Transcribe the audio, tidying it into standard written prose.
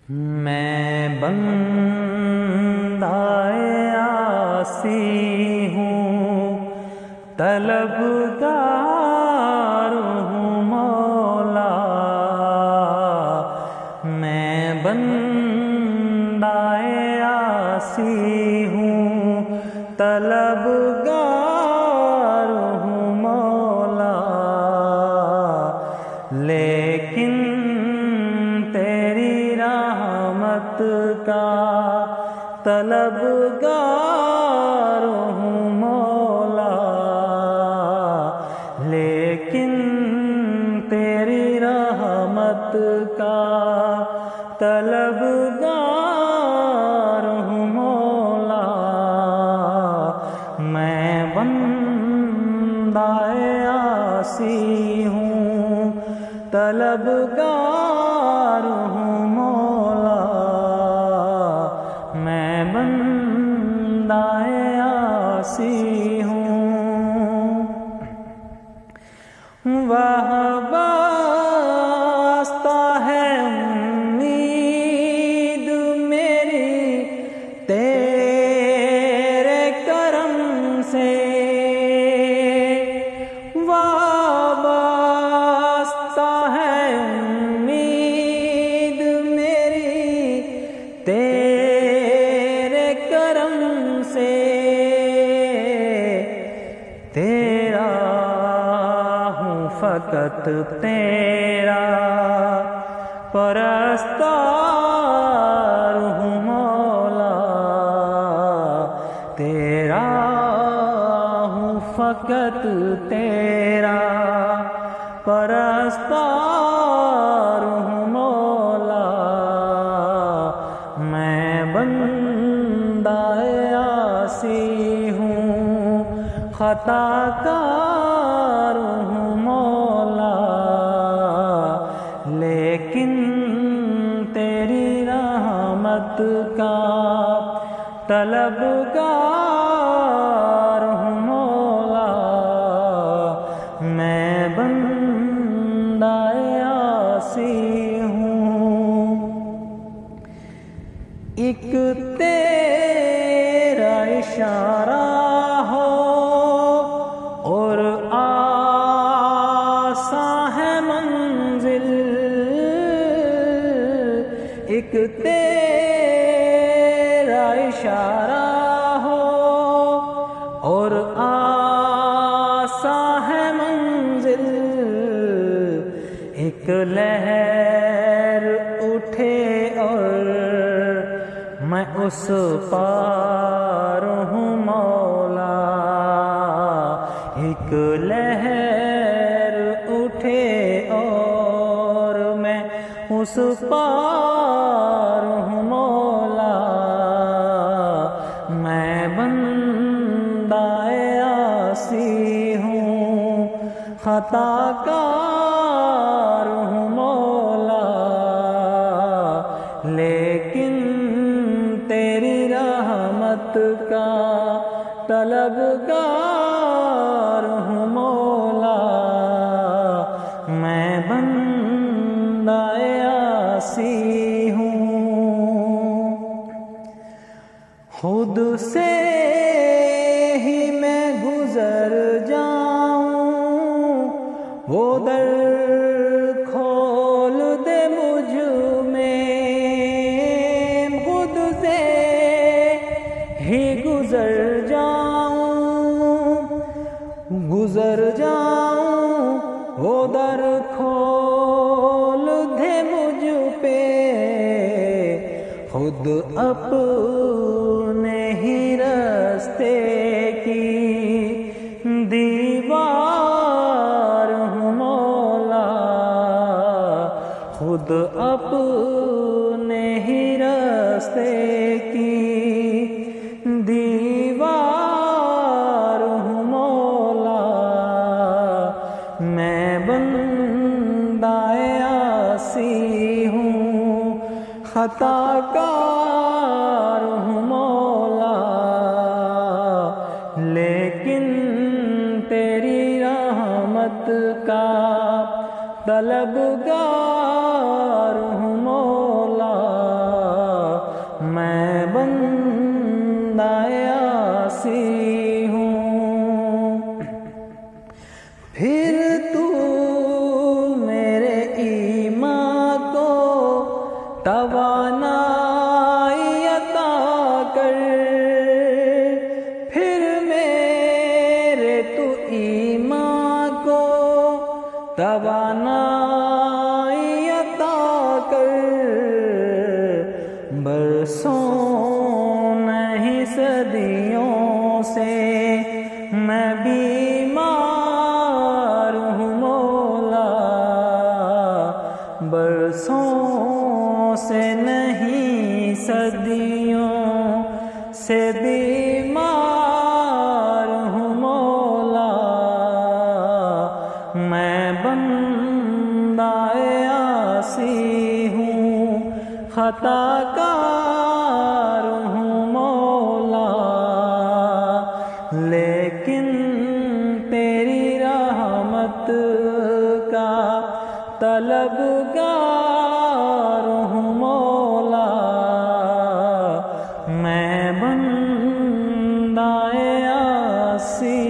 میں بندہ عاصی ہوں، طلبگار ہوں مولا۔ میں بندہ عاصی ہوں، طلبگار ہوں مولا، لیکن تیری رحمت کا طلبگار ہوں مولا، لیکن تیری رحمت کا طلبگار ہوں مولا۔ میں بندہ عاصی ہوں، طلبگار ہوں مولا۔ میں بندہ عاصی ہوں، وابستہ ہے امید میری تیرے کرم سے، وابستہ ہے امید میری تیرے کرم سے، تیرا ہوں فقط تیرا پرستار ہوں مولا، تیرا ہوں فقط تیرا پرستار ہوں مولا۔ میں بندہ عاصی ہوں، خطا کار ہوں مولا، لیکن تیری رحمت کا طلبگار ہوں مولا۔ میں بندہ عاصی ہوں، ایک تیرا اشارہ ہو اور آساں ہے منزل، ایک تیرا اشارہ ہو اور آساں ہے منزل، ایک لہر اٹھے اور میں اس پار ہوں مولا، ایک لہر اٹھے اور میں اس پار ہوں مولا۔ میں بندہ عاصی ہوں، خطا کار ہوں مولا، لیکن تیری رحمت کا طلبگار ہوں مولا۔ میں بندہ عاصی ہوں، خود سے ہی میں گزر جاؤں، وہ در کھول دے مجھ میں، خود سے ہی گزر جاؤں، وہ در کھول دے مجھ پہ، خود اپنے ہی راستے کی دیوار ہوں مولا، خود اپنے ہی راستے کی دیوار ہوں مولا۔ میں بندہ عاصی ہوں، خطا کار ہوں مولا، لیکن تیری رحمت کا طلبگار ہوں مولا۔ توانائی عطا کر، پھر میرے تو ایمان کو توانائی عطا کر، برسوں نہیں صدیوں سے میں بیمار ہوں مولا، برسوں سے نہیں صدیوں سے بیمار ہوں مولا، میں بندہ عاصی ہوں، خطا کار ہوں مولا، لیکن تیری رحمت کا طلبگار ہوں مولا، میں بندہ عاصی